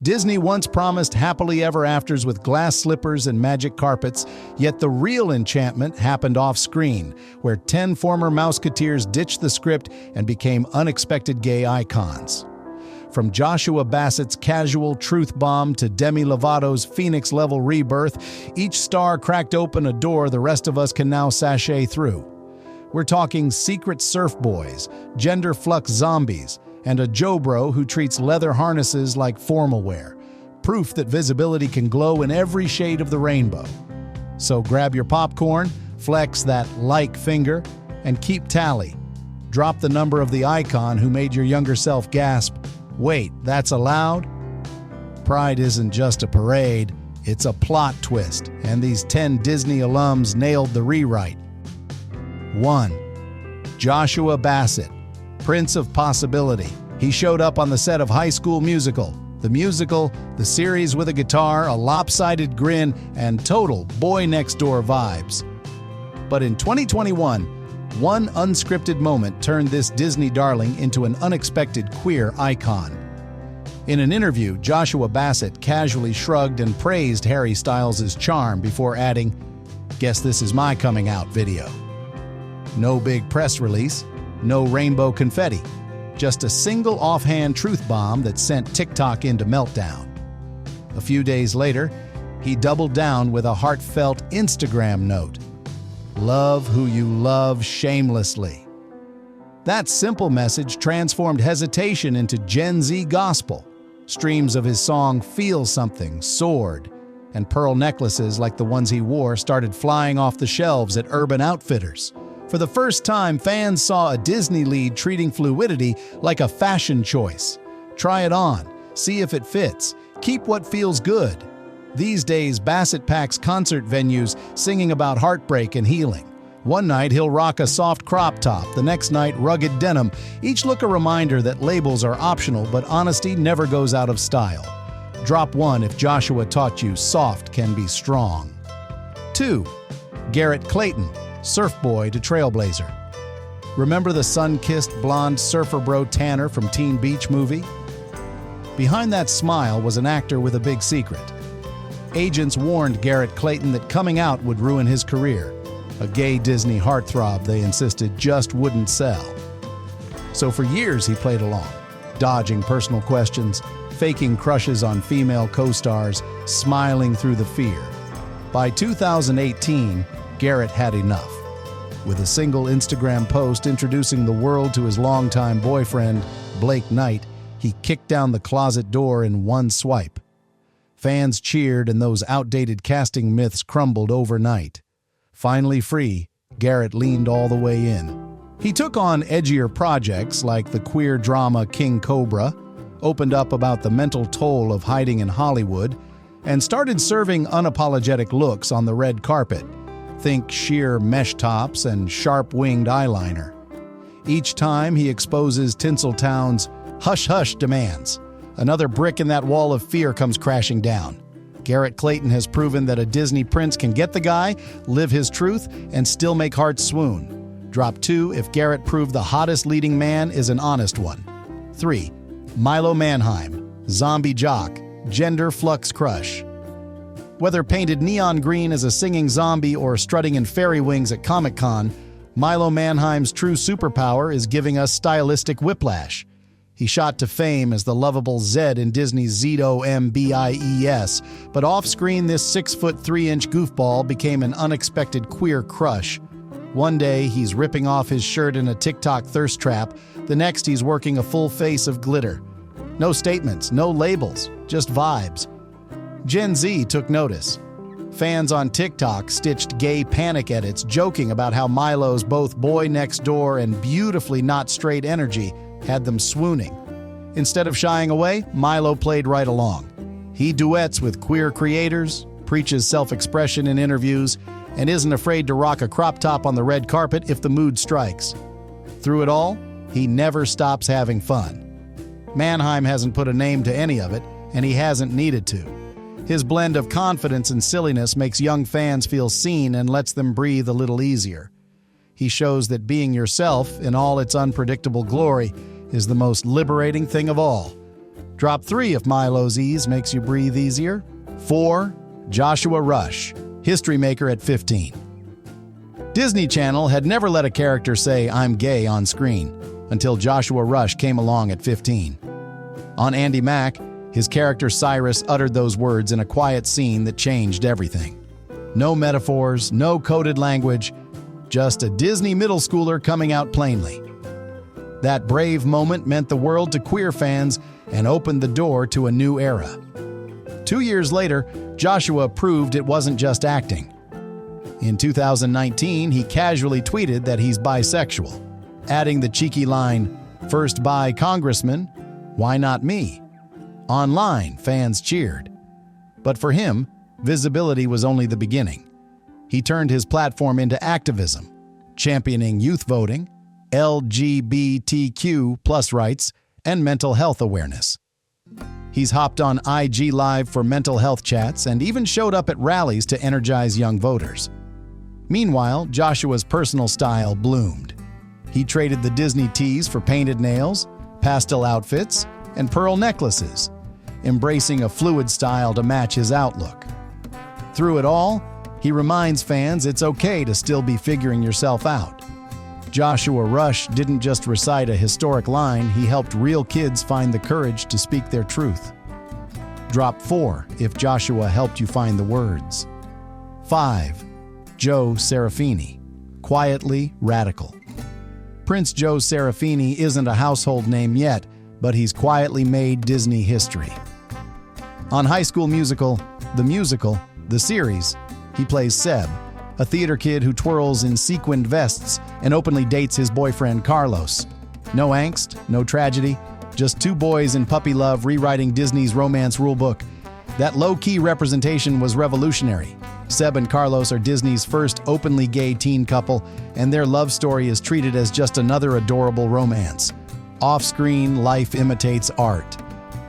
Disney once promised happily ever afters with glass slippers and magic carpets, yet the real enchantment happened off-screen, where 10 former Mouseketeers ditched the script and became unexpected gay icons. From Joshua Bassett's casual truth bomb to Demi Lovato's Phoenix-level rebirth, each star cracked open a door the rest of us can now sashay through. We're talking secret surf boys, gender flux zombies, and a Joe-bro who treats leather harnesses like formal wear. Proof that visibility can glow in every shade of the rainbow. So grab your popcorn, flex that like finger, and keep tally. Drop the number of the icon who made your younger self gasp, "Wait, that's allowed?" Pride isn't just a parade, it's a plot twist, and these 10 Disney alums nailed the rewrite. 1. Joshua Bassett, Prince of Possibility. He showed up on the set of High School Musical. The musical, the series with a guitar, a lopsided grin, and total boy next door vibes. But in 2021, one unscripted moment turned this Disney darling into an unexpected queer icon. In an interview, Joshua Bassett casually shrugged and praised Harry Styles' charm before adding, "Guess this is my coming out video." No big press release, no rainbow confetti, just a single offhand truth bomb that sent TikTok into meltdown. A few days later, he doubled down with a heartfelt Instagram note. Love who you love shamelessly. That simple message transformed hesitation into Gen Z gospel. Streams of his song Feel Something soared, and pearl necklaces like the ones he wore started flying off the shelves at Urban Outfitters. For the first time, fans saw a Disney lead treating fluidity like a fashion choice. Try it on, see if it fits, keep what feels good. These days, Bassett packs concert venues singing about heartbreak and healing. One night, he'll rock a soft crop top, the next night, rugged denim. Each look a reminder that labels are optional, but honesty never goes out of style. Drop one if Joshua taught you soft can be strong. 2. Garrett Clayton, surf boy to trailblazer. Remember the sun-kissed blonde surfer bro Tanner from Teen Beach Movie? Behind that smile was an actor with a big secret. Agents warned Garrett Clayton that coming out would ruin his career. A gay Disney heartthrob, they insisted, just wouldn't sell. So for years he played along, dodging personal questions, faking crushes on female co-stars, smiling through the fear. By 2018, Garrett had enough. With a single Instagram post introducing the world to his longtime boyfriend, Blake Knight, he kicked down the closet door in one swipe. Fans cheered and those outdated casting myths crumbled overnight. Finally free, Garrett leaned all the way in. He took on edgier projects like the queer drama King Cobra, opened up about the mental toll of hiding in Hollywood, and started serving unapologetic looks on the red carpet. Think sheer mesh tops and sharp-winged eyeliner. Each time he exposes Tinseltown's hush-hush demands. Another brick in that wall of fear comes crashing down. Garrett Clayton has proven that a Disney prince can get the guy, live his truth, and still make hearts swoon. Drop 2 if Garrett proved the hottest leading man is an honest one. 3. Milo Manheim, zombie jock, gender flux crush. Whether painted neon green as a singing zombie or strutting in fairy wings at Comic-Con, Milo Manheim's true superpower is giving us stylistic whiplash. He shot to fame as the lovable Zed in Disney's ZOMBIES, but off-screen this 6'3" goofball became an unexpected queer crush. One day, he's ripping off his shirt in a TikTok thirst trap. The next, he's working a full face of glitter. No statements, no labels, just vibes. Gen Z took notice. Fans on TikTok stitched gay panic edits joking about how Milo's both boy next door and beautifully not straight energy had them swooning. Instead of shying away, Milo played right along. He duets with queer creators, preaches self-expression in interviews, and isn't afraid to rock a crop top on the red carpet if the mood strikes. Through it all, he never stops having fun. Manheim hasn't put a name to any of it, and he hasn't needed to. His blend of confidence and silliness makes young fans feel seen and lets them breathe a little easier. He shows that being yourself in all its unpredictable glory is the most liberating thing of all. Drop 3 if Milo's ease makes you breathe easier. 4. Joshua Rush, history maker at 15. Disney Channel had never let a character say, "I'm gay" on screen, until Joshua Rush came along at 15. On Andy Mack, his character Cyrus uttered those words in a quiet scene that changed everything. No metaphors, no coded language, just a Disney middle schooler coming out plainly. That brave moment meant the world to queer fans and opened the door to a new era. 2 years later, Joshua proved it wasn't just acting. In 2019, he casually tweeted that he's bisexual, adding the cheeky line, "First bi congressman, why not me?" Online, fans cheered. But for him, visibility was only the beginning. He turned his platform into activism, championing youth voting, LGBTQ plus rights, and mental health awareness. He's hopped on IG Live for mental health chats and even showed up at rallies to energize young voters. Meanwhile, Joshua's personal style bloomed. He traded the Disney tees for painted nails, pastel outfits, and pearl necklaces, embracing a fluid style to match his outlook. Through it all, he reminds fans it's okay to still be figuring yourself out. Joshua Rush didn't just recite a historic line, he helped real kids find the courage to speak their truth. Drop 4 if Joshua helped you find the words. 5. Joe Serafini, quietly radical. Prince Joe Serafini isn't a household name yet, but he's quietly made Disney history. On High School Musical, the series, he plays Seb, a theater kid who twirls in sequined vests and openly dates his boyfriend Carlos. No angst, no tragedy, just 2 boys in puppy love rewriting Disney's romance rulebook. That low-key representation was revolutionary. Seb and Carlos are Disney's first openly gay teen couple, and their love story is treated as just another adorable romance. Off-screen, life imitates art.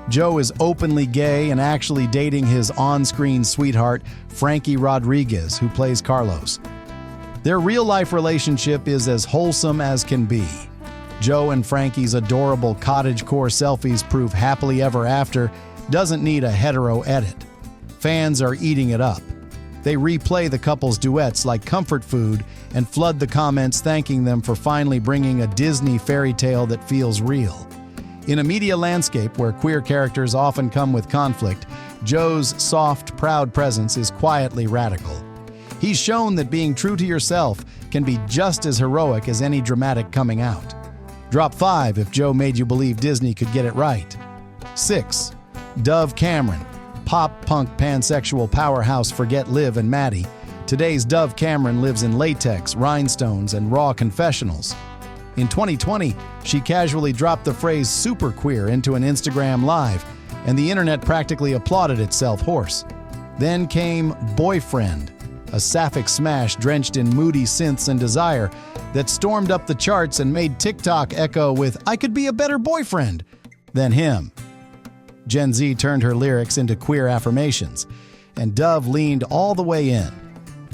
Joe is openly gay and actually dating his on-screen sweetheart, Frankie Rodriguez, who plays Carlos. Their real-life relationship is as wholesome as can be. Joe and Frankie's adorable cottagecore selfies prove happily ever after doesn't need a hetero edit. Fans are eating it up. They replay the couple's duets like comfort food and flood the comments thanking them for finally bringing a Disney fairy tale that feels real. In a media landscape where queer characters often come with conflict, Joe's soft, proud presence is quietly radical. He's shown that being true to yourself can be just as heroic as any dramatic coming out. Drop 5 if Joe made you believe Disney could get it right. 6. Dove Cameron, pop-punk pansexual powerhouse Forget Liv and Maddie. Today's Dove Cameron lives in latex, rhinestones, and raw confessionals. In 2020, she casually dropped the phrase super queer into an Instagram Live, and the internet practically applauded itself hoarse. Then came Boyfriend, a sapphic smash drenched in moody synths and desire that stormed up the charts and made TikTok echo with "I could be a better boyfriend" than him. Gen Z turned her lyrics into queer affirmations, and Dove leaned all the way in.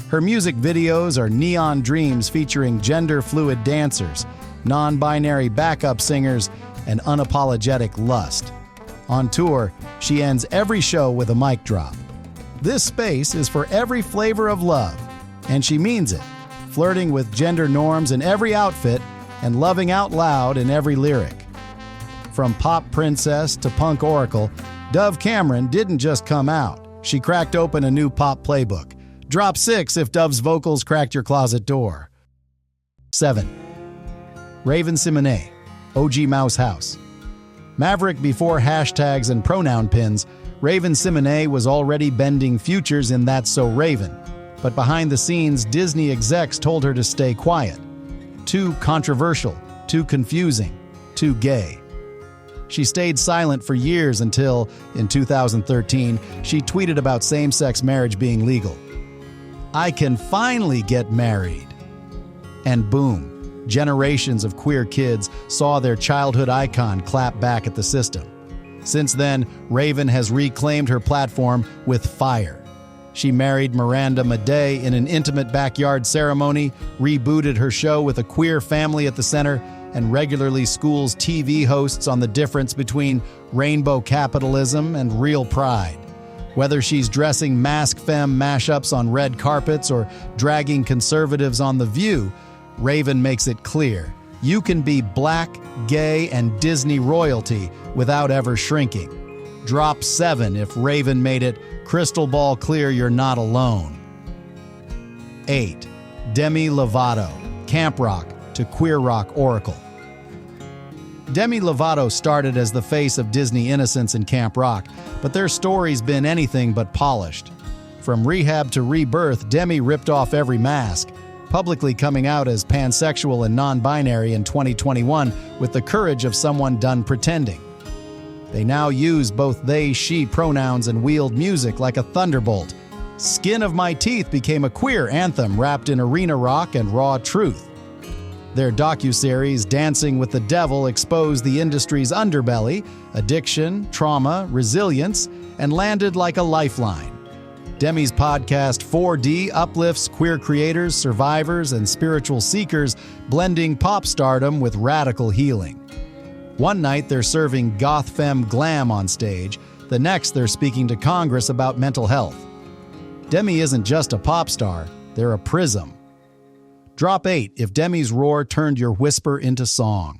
Her music videos are neon dreams featuring gender-fluid dancers, non-binary backup singers, and unapologetic lust. On tour, she ends every show with a mic drop. This space is for every flavor of love, and she means it, flirting with gender norms in every outfit and loving out loud in every lyric. From pop princess to punk oracle, Dove Cameron didn't just come out. She cracked open a new pop playbook. Drop 6 if Dove's vocals cracked your closet door. 7. Raven Simonet, OG Mouse House. Maverick before hashtags and pronoun pins, Raven Simonet was already bending futures in That's So Raven. But behind the scenes, Disney execs told her to stay quiet. Too controversial, too confusing, too gay. She stayed silent for years until, in 2013, she tweeted about same-sex marriage being legal. "I can finally get married." And boom, generations of queer kids saw their childhood icon clap back at the system. Since then, Raven has reclaimed her platform with fire. She married Miranda Madej in an intimate backyard ceremony, rebooted her show with a queer family at the center, and regularly schools TV hosts on the difference between rainbow capitalism and real pride. Whether she's dressing mask femme mashups on red carpets or dragging conservatives on The View, Raven makes it clear you can be black, gay, and Disney royalty without ever shrinking. Drop 7 if Raven made it crystal ball clear you're not alone. 8. Demi Lovato, camp rock to queer rock oracle. Demi Lovato started as the face of Disney innocence in camp rock, but their story's been anything but polished. From rehab to rebirth, Demi ripped off every mask, publicly coming out as pansexual and non-binary in 2021 with the courage of someone done pretending. They now use both they/she pronouns and wield music like a thunderbolt. Skin of My Teeth became a queer anthem wrapped in arena rock and raw truth. Their docuseries, Dancing with the Devil, exposed the industry's underbelly, addiction, trauma, resilience, and landed like a lifeline. Demi's podcast 4D uplifts queer creators, survivors, and spiritual seekers, blending pop stardom with radical healing. One night they're serving goth femme glam on stage, the next they're speaking to Congress about mental health. Demi isn't just a pop star, they're a prism. Drop 8 if Demi's roar turned your whisper into song.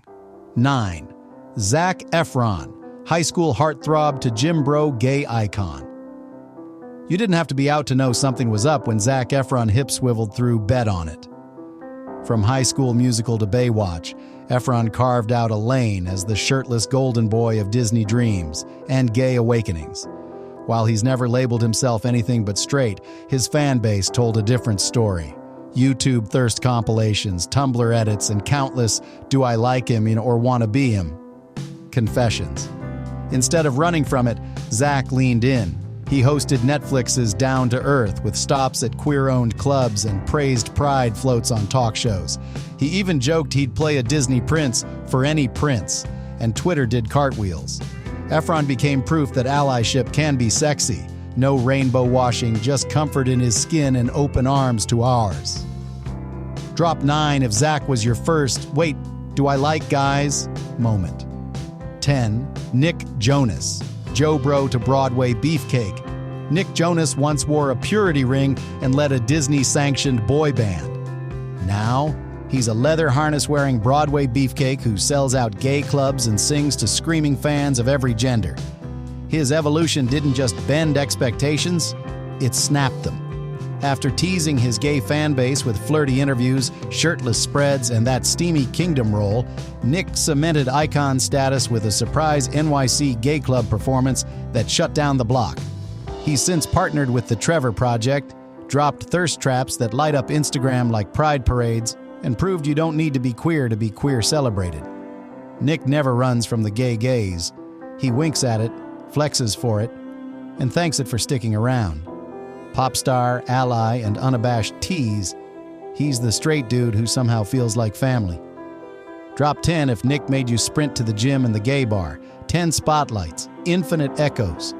9. Zac Efron, high school heartthrob to gym bro gay icon. You didn't have to be out to know something was up when Zac Efron hip swiveled through Bet on It. From High School Musical to Baywatch, Efron carved out a lane as the shirtless golden boy of Disney dreams and gay awakenings. While he's never labeled himself anything but straight, his fan base told a different story. YouTube thirst compilations, Tumblr edits, and countless "Do I like him" or "Wanna be him" confessions. Instead of running from it, Zac leaned in. He hosted Netflix's Down to Earth with stops at queer-owned clubs and praised pride floats on talk shows. He even joked he'd play a Disney prince for any prince, and Twitter did cartwheels. Efron became proof that allyship can be sexy. No rainbow washing, just comfort in his skin and open arms to ours. Drop 9 if Zac was your first, "Wait, do I like guys?" moment. 10. Nick Jonas, Joe Bro to Broadway beefcake. Nick Jonas once wore a purity ring and led a Disney-sanctioned boy band. Now, he's a leather harness-wearing Broadway beefcake who sells out gay clubs and sings to screaming fans of every gender. His evolution didn't just bend expectations, it snapped them. After teasing his gay fan base with flirty interviews, shirtless spreads, and that steamy kingdom role, Nick cemented icon status with a surprise NYC gay club performance that shut down the block. He's since partnered with the Trevor Project, dropped thirst traps that light up Instagram like pride parades, and proved you don't need to be queer celebrated. Nick never runs from the gay gaze. He winks at it, flexes for it, and thanks it for sticking around. Pop star, ally, and unabashed tease, he's the straight dude who somehow feels like family. Drop 10 if Nick made you sprint to the gym and the gay bar. 10 spotlights, infinite echoes.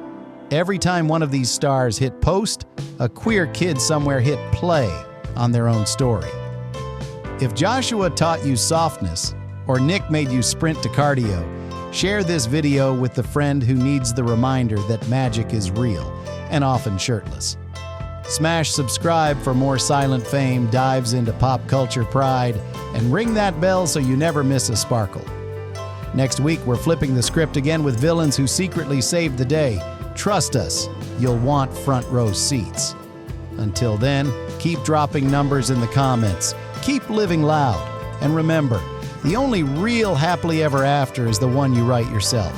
Every time one of these stars hit post, a queer kid somewhere hit play on their own story. If Joshua taught you softness, or Nick made you sprint to cardio, share this video with the friend who needs the reminder that magic is real, and often shirtless. Smash subscribe for more Silent Fame dives into pop culture pride, and ring that bell so you never miss a sparkle. Next week, we're flipping the script again with villains who secretly saved the day. Trust us, you'll want front row seats. Until then, keep dropping numbers in the comments, keep living loud, and remember, the only real happily ever after is the one you write yourself.